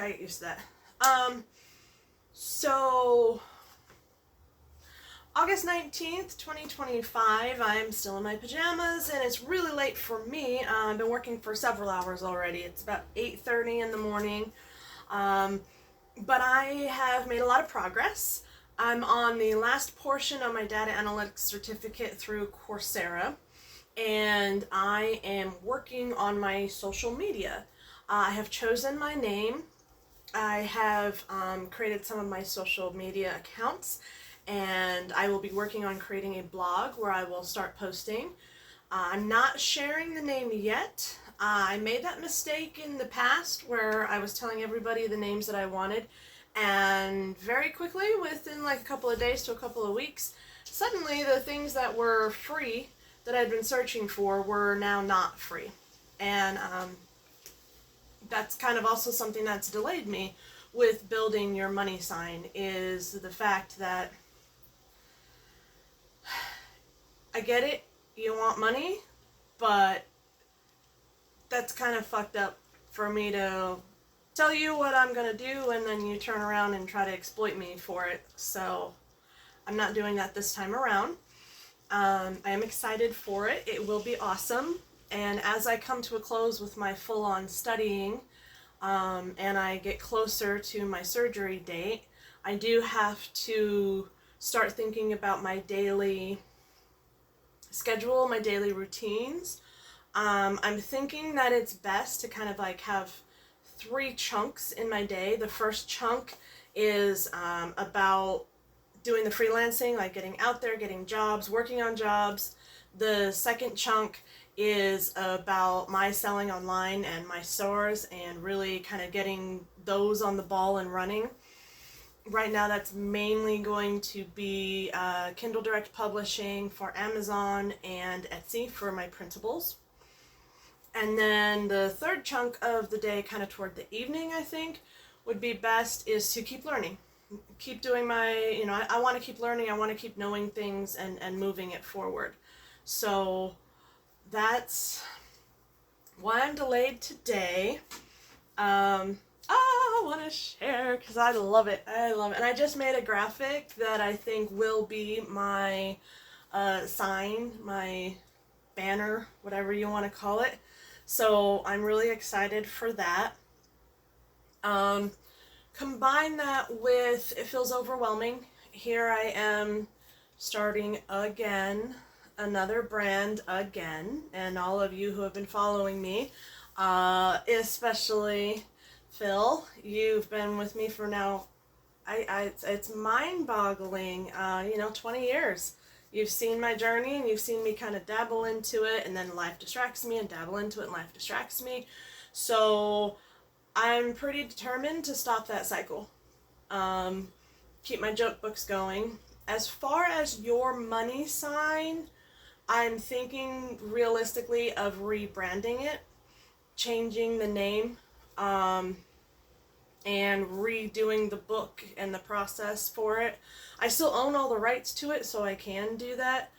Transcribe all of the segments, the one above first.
I get used to that. So August 19th, 2025, I'm still in my pajamas and it's really late for me. I've been working for several hours already. It's about 8:30 in the morning. Um, but I have made a lot of progress. I'm on the last portion of my data analytics certificate through Coursera, and I am working on my social media. I have chosen my name. I have created some of my social media accounts, and I will be working on creating a blog where I will start posting. I'm not sharing the name yet. I made that mistake in the past where I was telling everybody the names that I wanted, and very quickly, within like a couple of days to a couple of weeks, suddenly the things that were free that I'd been searching for were now not free. And that's kind of also something that's delayed me with building your money sign, is the fact that I get it, you want money, but that's kind of fucked up for me to tell you what I'm gonna do and then you turn around and try to exploit me for it. So I'm not doing that this time around. I am excited for it. It will be awesome. And as I come to a close with my full-on studying, and I get closer to my surgery date, I do have to start thinking about my daily schedule, my daily routines. I'm thinking that it's best to kind of like have 3 chunks in my day. The first chunk is about doing the freelancing, like getting out there, getting jobs, working on jobs. The second chunk is about my selling online and my stores and really kind of getting those on the ball and running. Right now that's mainly going to be Kindle Direct Publishing for Amazon and Etsy for my printables. And then the third chunk of the day, kind of toward the evening, I think, would be best is to keep learning. Keep doing my, I want to keep learning, I want to keep knowing things and moving it forward. So that's why I'm delayed today. I want to share because I love it. I love it. And I just made a graphic that I think will be my sign, my banner, whatever you want to call it. So I'm really excited for that. Combine that with, it feels overwhelming. Here I am starting again, another brand again, and all of you who have been following me, especially Phil, you've been with me for now, it's mind-boggling, 20 years. You've seen my journey and you've seen me kind of dabble into it, and then life distracts me, and dabble into it and life distracts me. So I'm pretty determined to stop that cycle. Keep my joke books going. As far as your money sign, I'm thinking realistically of rebranding it, changing the name, and redoing the book and the process for it. I still own all the rights to it, so I can do that.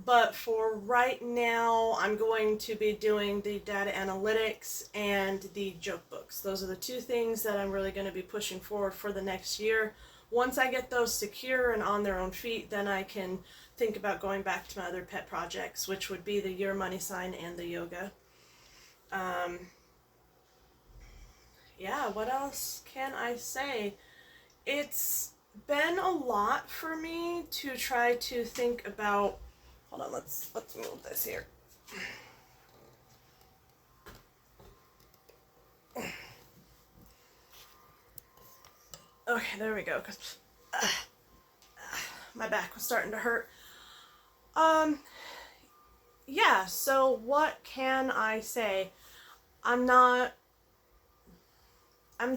But for right now, I'm going to be doing the data analytics and the joke books. Those are the 2 things that I'm really going to be pushing forward for the next year. Once I get those secure and on their own feet, then I can think about going back to my other pet projects, which would be the Your Money Sign and the yoga. Yeah, what else can I say? It's been a lot for me to try to think about. Hold on, let's move this here. Okay, there we go. Cause my back was starting to hurt. Yeah. So what can I say? I'm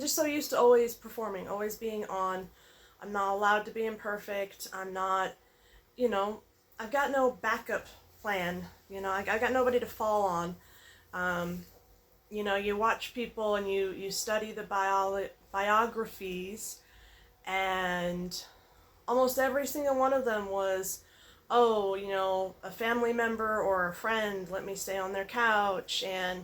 just so used to always performing, always being on. I'm not allowed to be imperfect. I'm not, I've got no backup plan. I got nobody to fall on. You watch people and you study the biographies, and almost every single one of them was, oh, a family member or a friend let me stay on their couch, and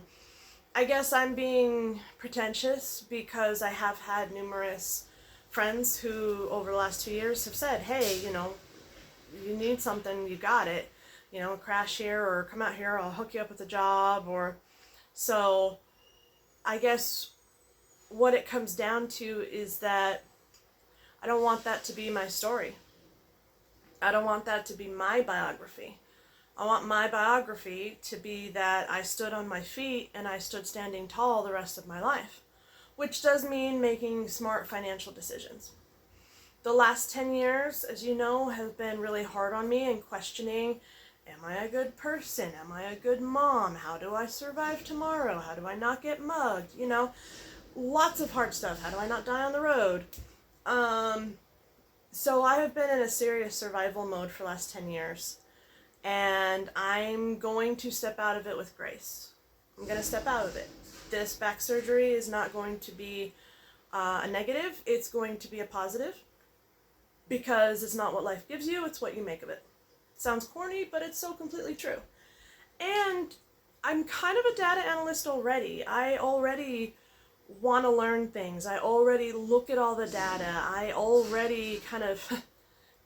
I guess I'm being pretentious because I have had numerous friends who over the last 2 years have said, hey, you need something, you got it. Crash here or come out here, I'll hook you up with a job. Or so I guess what it comes down to is that I don't want that to be my story. I don't want that to be my biography. I want my biography to be that I stood on my feet and I stood standing tall the rest of my life, which does mean making smart financial decisions. The last 10 years, as you know, have been really hard on me and questioning, am I a good person? Am I a good mom? How do I survive tomorrow? How do I not get mugged? Lots of hard stuff. How do I not die on the road? So I have been in a serious survival mode for the last 10 years. And I'm going to step out of it with grace. I'm going to step out of it. This back surgery is not going to be a negative. It's going to be a positive. Because it's not what life gives you, it's what you make of it. Sounds corny, but it's so completely true. And I'm kind of a data analyst already. I already want to learn things. I already look at all the data. I already kind of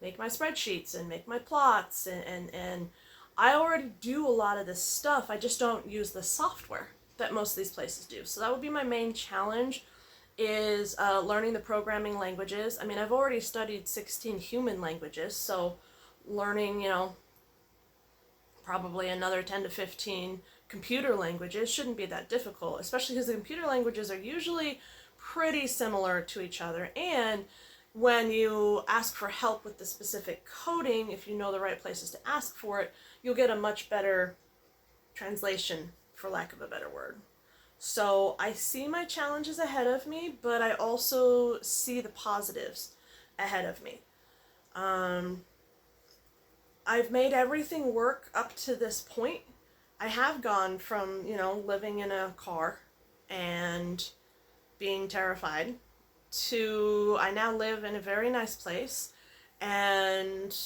make my spreadsheets and make my plots, and I already do a lot of this stuff. I just don't use the software that most of these places do. So that would be my main challenge, is learning the programming languages. I mean, I've already studied 16 human languages, so learning, probably another 10 to 15 computer languages shouldn't be that difficult, especially because the computer languages are usually pretty similar to each other. And when you ask for help with the specific coding, if you know the right places to ask for it, you'll get a much better translation, for lack of a better word. So I see my challenges ahead of me, but I also see the positives ahead of me. I've made everything work up to this point. I have gone from, living in a car and being terrified to I now live in a very nice place. And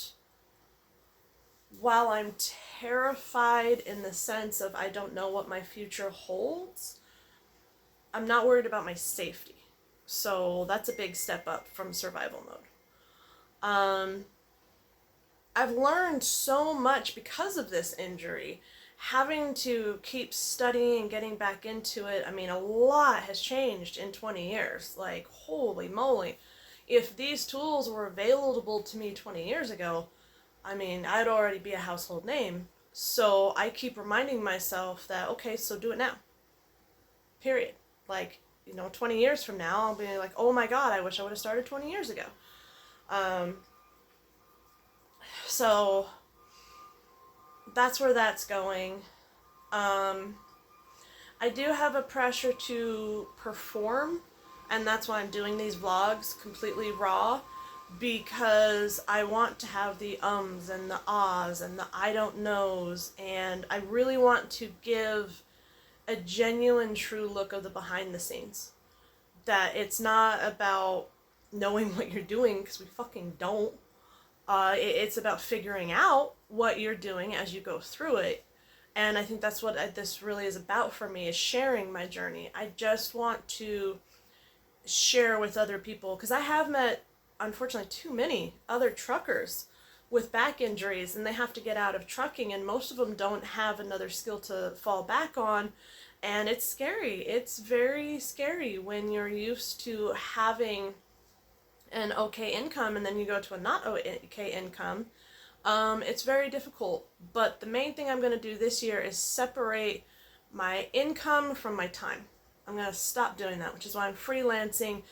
while I'm terrified in the sense of I don't know what my future holds, I'm not worried about my safety. So that's a big step up from survival mode. I've learned so much because of this injury. Having to keep studying and getting back into it, I mean, a lot has changed in 20 years. Like, holy moly. If these tools were available to me 20 years ago, I mean, I'd already be a household name. So I keep reminding myself that, okay, so do it now. Period. Like, 20 years from now, I'll be like, oh my God, I wish I would have started 20 years ago. So that's where that's going. I do have a pressure to perform, and that's why I'm doing these vlogs completely raw, because I want to have the ums and the ahs and the I don't knows, and I really want to give a genuine, true look of the behind the scenes. That it's not about knowing what you're doing, because we fucking don't. It's about figuring out what you're doing as you go through it. And I think that's what this really is about for me, is sharing my journey. I just want to share with other people, because I have met, unfortunately, too many other truckers with back injuries, and they have to get out of trucking, and most of them don't have another skill to fall back on. And it's scary. It's very scary when you're used to having an okay income and then you go to a not okay income. It's very difficult. But the main thing I'm going to do this year is separate my income from my time. I'm going to stop doing that, which is why I'm freelancing,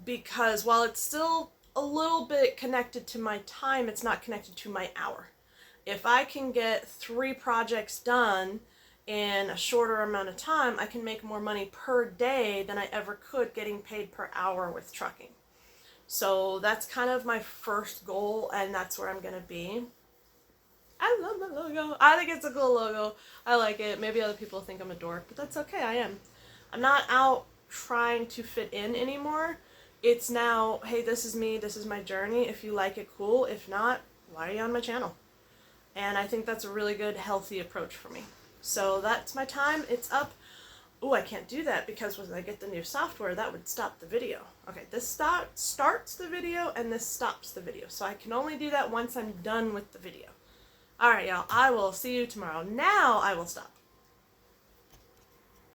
because while it's still a little bit connected to my time, it's not connected to my hour. If I can get 3 projects done in a shorter amount of time, I can make more money per day than I ever could getting paid per hour with trucking. So that's kind of my first goal, and that's where I'm going to be. I love the logo. I think it's a cool logo. I like it. Maybe other people think I'm a dork, but that's okay. I am. I'm not out trying to fit in anymore. It's now, hey, this is me. This is my journey. If you like it, cool. If not, why are you on my channel? And I think that's a really good, healthy approach for me. So that's my time. It's up. oh, I can't do that because when I get the new software, that would stop the video. Okay, this starts the video and this stops the video. So I can only do that once I'm done with the video. Alright, y'all, I will see you tomorrow. Now I will stop.